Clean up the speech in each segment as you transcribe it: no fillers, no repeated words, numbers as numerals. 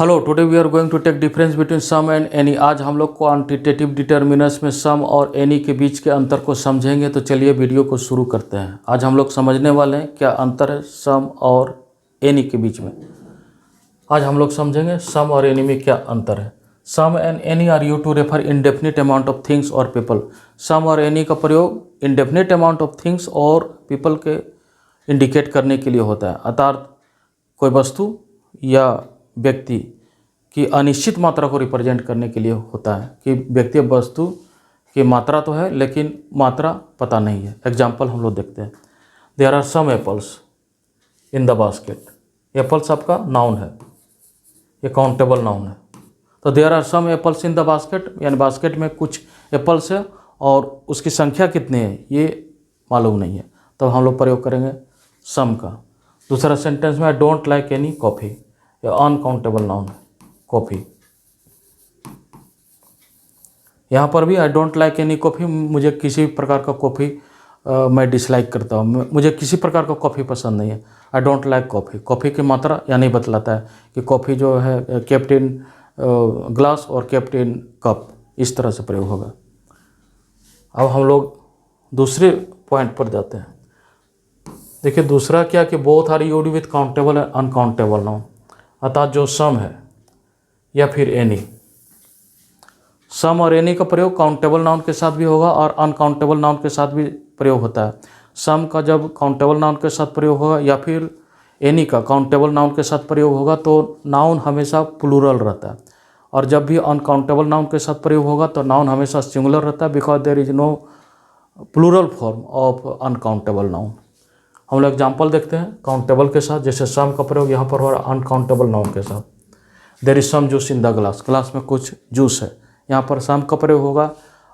Hello, today we are going to take difference between some and any. आज हम लोग quantitative determinants में सम और एनी के बीच के अंतर को समझेंगे। तो चलिए वीडियो को शुरू करते हैं। आज हम लोग समझने वाले हैं क्या अंतर है सम और एनी के बीच में। आज हम लोग समझेंगे सम और एनी में क्या अंतर है। Some and any are used to refer indefinite amount of things और पीपल। सम और एनी का प्रयोग इंडेफिनिट अमाउंट ऑफ थिंग्स और पीपल के इंडिकेट करने के लिए होता है, अर्थात कोई वस्तु या व्यक्ति की अनिश्चित मात्रा को रिप्रेजेंट करने के लिए होता है कि व्यक्ति वस्तु की मात्रा तो है लेकिन मात्रा पता नहीं है। एग्जाम्पल हम लोग देखते हैं। There are some apples in the basket. Apples आपका नाउन है, ये काउंटेबल नाउन है। तो there are some apples in the basket, यानी बास्केट में कुछ एप्पल्स है और उसकी संख्या कितनी है ये मालूम नहीं है। तो हम लोग प्रयोग करेंगे सम का। दूसरा सेंटेंस में I don't like any coffee, ये अनकाउंटेबल नाउन है कॉफ़ी। यहाँ पर भी I don't like any coffee, मुझे किसी प्रकार का कॉफ़ी मैं डिसलाइक करता हूँ, मुझे किसी प्रकार का कॉफ़ी पसंद नहीं है। I don't like coffee. Coffee की मात्रा यह नहीं बतलाता है कि कॉफ़ी जो है केप्ट इन ग्लास और केप्ट इन कप, इस तरह से प्रयोग होगा। अब हम लोग दूसरे पॉइंट पर जाते हैं। देखिए दूसरा क्या कि both are used with countable and uncountable noun, अर्थात जो सम है या फिर एनी। सम और एनी का प्रयोग काउंटेबल नाउन के साथ भी होगा और अनकाउंटेबल नाउन के साथ भी प्रयोग होता है। सम का जब काउंटेबल नाउन के साथ प्रयोग होगा या फिर एनी का काउंटेबल नाउन के साथ प्रयोग होगा तो नाउन हमेशा प्लूरल रहता है, और जब भी अनकाउंटेबल नाउन के साथ प्रयोग होगा तो नाउन हमेशा सिंगुलर रहता है, because there is no plural form of uncountable noun. हम लोग एग्जाम्पल देखते हैं काउंटेबल के साथ, जैसे सम का प्रयोग यहाँ पर हो रहा है अनकाउंटेबल नाउन के साथ। There is some juice in the glass, glass में कुछ जूस है। यहाँ पर सम का प्रयोग होगा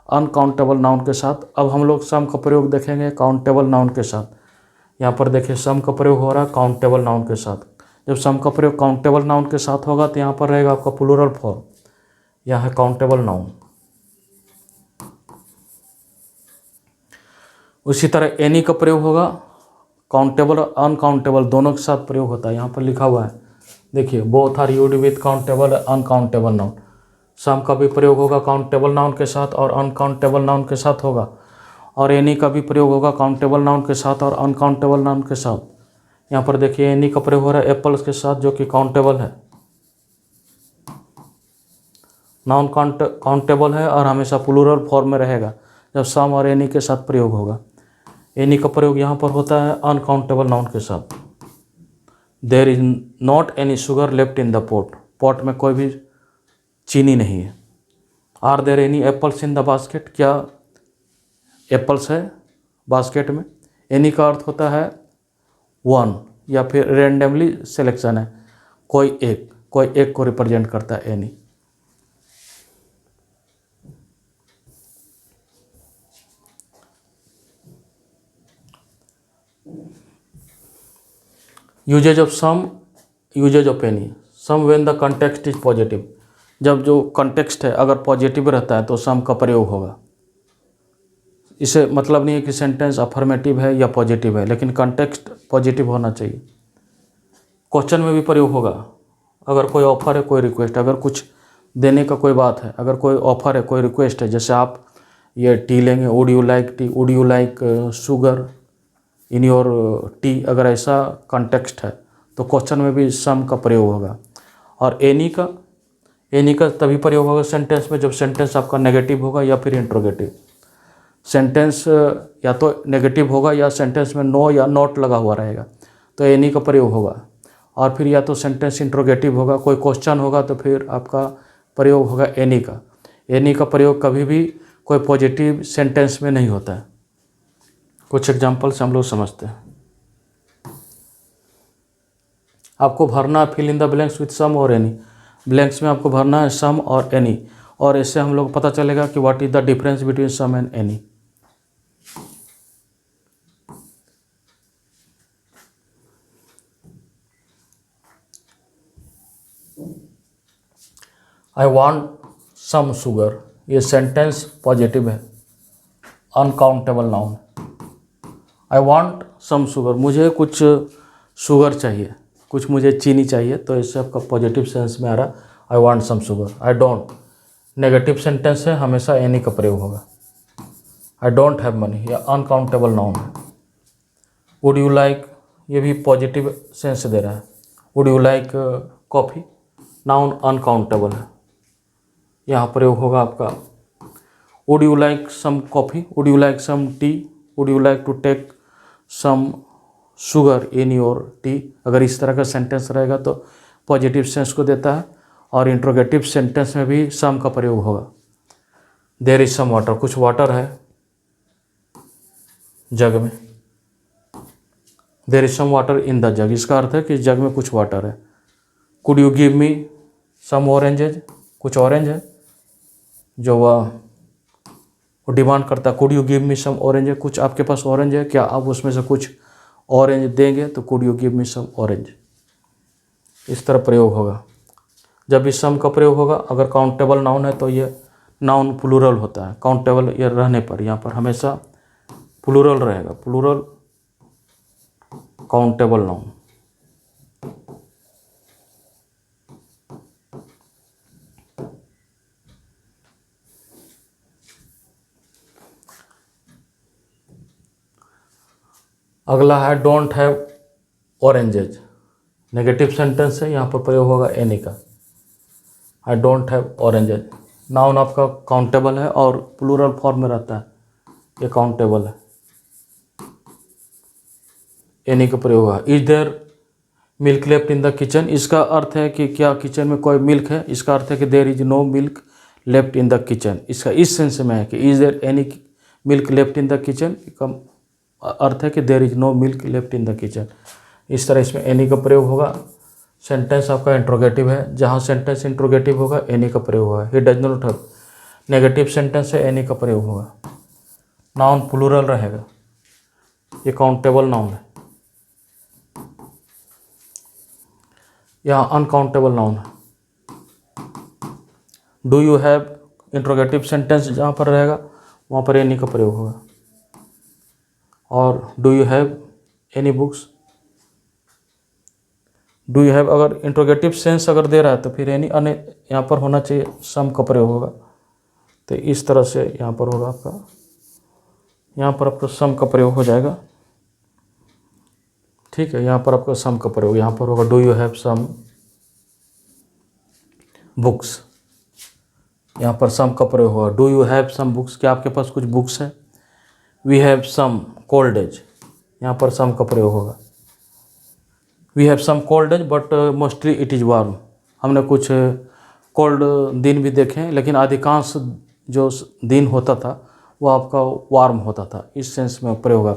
अनकाउंटेबल नाउन के साथ। अब हम लोग सम का प्रयोग देखेंगे काउंटेबल नाउन के साथ। यहाँ पर देखिए सम का प्रयोग हो रहा है काउंटेबल नाउन के साथ। जब सम का प्रयोग काउंटेबल नाउन के साथ होगा तो यहाँ पर रहेगा आपका प्लूरल फॉर्म, यहाँ है काउंटेबल नाउन। उसी तरह एनी का प्रयोग होगा काउंटेबल और अनकाउंटेबल दोनों के साथ प्रयोग होता है। यहाँ पर लिखा हुआ है, देखिए both are used with countable uncountable noun. Some का भी प्रयोग होगा काउंटेबल नाउन के साथ और अनकाउंटेबल नाउन के साथ होगा, और एनी का भी प्रयोग होगा काउंटेबल नाउन के साथ और अनकाउंटेबल नाउन के साथ। यहाँ पर देखिए एनी का प्रयोग हो रहा है एप्पल्स के साथ जो कि काउंटेबल है, नाउन काउंटेबल है और हमेशा प्लूरल फॉर्म में रहेगा जब सम और एनी के साथ प्रयोग होगा। एनी का प्रयोग यहाँ पर होता है अनकाउंटेबल नाउन के साथ। There is not any sugar left in the pot, pot में कोई भी चीनी नहीं है। Are there any apples in the basket, क्या एप्पल्स है बास्केट में। एनी का अर्थ होता है वन या फिर रेंडमली सिलेक्शन है, कोई एक को रिप्रेजेंट करता है any. Usages of some, usages of any. Some when the context is positive, जब जो कंटेक्स्ट है अगर पॉजिटिव रहता है तो सम का प्रयोग होगा। इसे मतलब नहीं है कि सेंटेंस अफर्मेटिव है या पॉजिटिव है, लेकिन कंटेक्स्ट पॉजिटिव होना चाहिए। क्वेश्चन में भी प्रयोग होगा, अगर कोई ऑफर है कोई रिक्वेस्ट, अगर कुछ देने का कोई बात है, अगर कोई ऑफर है कोई रिक्वेस्ट है, जैसे आप ये टी लेंगे, would you like T, would you like sugar in your tea, अगर ऐसा कंटेक्स्ट है तो क्वेश्चन में भी सम का प्रयोग होगा। और एनी का तभी प्रयोग होगा सेंटेंस में जब सेंटेंस आपका नेगेटिव होगा या फिर इंट्रोगेटिव। सेंटेंस या तो नेगेटिव होगा या सेंटेंस में नो या नॉट लगा हुआ रहेगा तो एनी का प्रयोग होगा, और फिर या तो सेंटेंस इंट्रोगेटिव होगा, कोई क्वेश्चन होगा तो फिर आपका प्रयोग होगा एनी का। एनी का प्रयोग कभी भी कोई पॉजिटिव सेंटेंस में नहीं होता है। कुछ एग्जाम्पल से हम लोग समझते हैं। आपको भरना fill in the blanks with some और एनी, ब्लैंक्स में आपको भरना है सम और एनी, और इससे हम लोग पता चलेगा कि what is the difference between some and any. I want some sugar, ये सेंटेंस पॉजिटिव है, uncountable noun. I want some sugar, मुझे कुछ शुगर चाहिए, कुछ मुझे चीनी चाहिए, तो इससे आपका पॉजिटिव सेंस में आ रहा I want some sugar. I don't negative sentence है, हमेशा एनी का प्रयोग होगा। आई डोंट हैव मनी, या अनकाउंटेबल नाउन है। वुड यू लाइक, ये भी पॉजिटिव सेंस दे रहा है। Would you like coffee, noun uncountable है, यहाँ प्रयोग होगा आपका would you like some coffee, would you like some tea, would you like to take some sugar in your tea. अगर इस तरह का सेंटेंस रहेगा तो पॉजिटिव सेंस को देता है। और इंट्रोगेटिव सेंटेंस में भी सम का प्रयोग होगा। देयर इज सम वाटर, कुछ वाटर है जग में। There is some water in the jug, इसका अर्थ है कि जग में कुछ वाटर है। Could you give me some oranges, कुछ ऑरेंज है जो वह डिमांड करता है। कुड यू गिव मी सम ऑरेंज, कुछ आपके पास ऑरेंज है, क्या आप उसमें से कुछ ऑरेंज देंगे, तो could you give me some orange, इस तरह प्रयोग होगा। जब भी सम का प्रयोग होगा, अगर काउंटेबल नाउन है तो ये नाउन प्लूरल होता है। काउंटेबल ये रहने पर यहाँ पर हमेशा प्लूरल रहेगा, प्लूरल काउंटेबल नाउन। अगला है don't have oranges, negative sentence है, यहाँ पर प्रयोग होगा एनी का। आई डोंट हैव ऑरेंजेज, नाउन आपका काउंटेबल है और प्लूरल फॉर्म में रहता है, ये काउंटेबल है। एनी का प्रयोग होगा। Is there milk left in the kitchen, इसका अर्थ है कि क्या किचन में कोई मिल्क है, इसका अर्थ है कि there is no milk left in the kitchen. इसका इस सेंस में है कि is there any milk left in the kitchen, का अर्थ है कि there is no milk left in the kitchen. इस तरह इसमें एनी का प्रयोग होगा। सेंटेंस आपका इंट्रोगेटिव है, जहाँ सेंटेंस इंट्रोगेटिव होगा एनी का प्रयोग होगा। He does not have, negative sentence है, एनी का प्रयोग होगा। नाउन प्लूरल रहेगा, ये काउंटेबल नाउन है। यहाँ अनकाउंटेबल नाउन है। Do you have, interrogative sentence जहाँ पर रहेगा वहाँ पर एनी का प्रयोग होगा। और do you have any books, do you have अगर इंट्रोगेटिव सेंस अगर दे रहा है तो फिर एनी अने यहाँ पर होना चाहिए, सम का प्रयोग होगा। तो इस तरह से यहाँ पर होगा आपका, यहाँ पर आपका सम का प्रयोग हो जाएगा। ठीक है, यहाँ पर आपका सम का प्रयोग, यहाँ पर होगा do you have some books, यहाँ पर सम का प्रयोग होगा। Do you have some books, क्या आपके पास कुछ बुक्स है। We have some cold days, यहाँ पर सम का प्रयोग होगा। We have some cold days but mostly it is warm, हमने कुछ कोल्ड दिन भी देखे हैं, लेकिन अधिकांश जो दिन होता था वो आपका वार्म होता था। इस सेंस में प्रयोग होगा।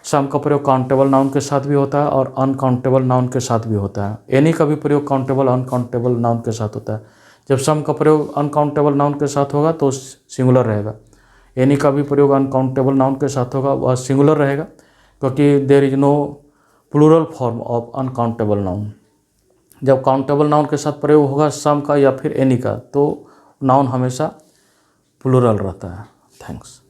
सम का प्रयोग काउंटेबल नाउन के साथ भी होता है और अनकाउंटेबल नाउन के साथ भी होता है। एनी का भी प्रयोग काउंटेबल अनकाउंटेबल नाउन के साथ होता है। जब सम का प्रयोग अनकाउंटेबल नाउन के साथ होगा तो सिंगुलर रहेगा। एनी का भी प्रयोग अनकाउंटेबल नाउन के साथ होगा, वह सिंगुलर रहेगा, क्योंकि there is no plural form of uncountable noun. जब काउंटेबल नाउन के साथ प्रयोग होगा सम का या फिर एनी का, तो नाउन हमेशा प्लूरल रहता है। थैंक्स।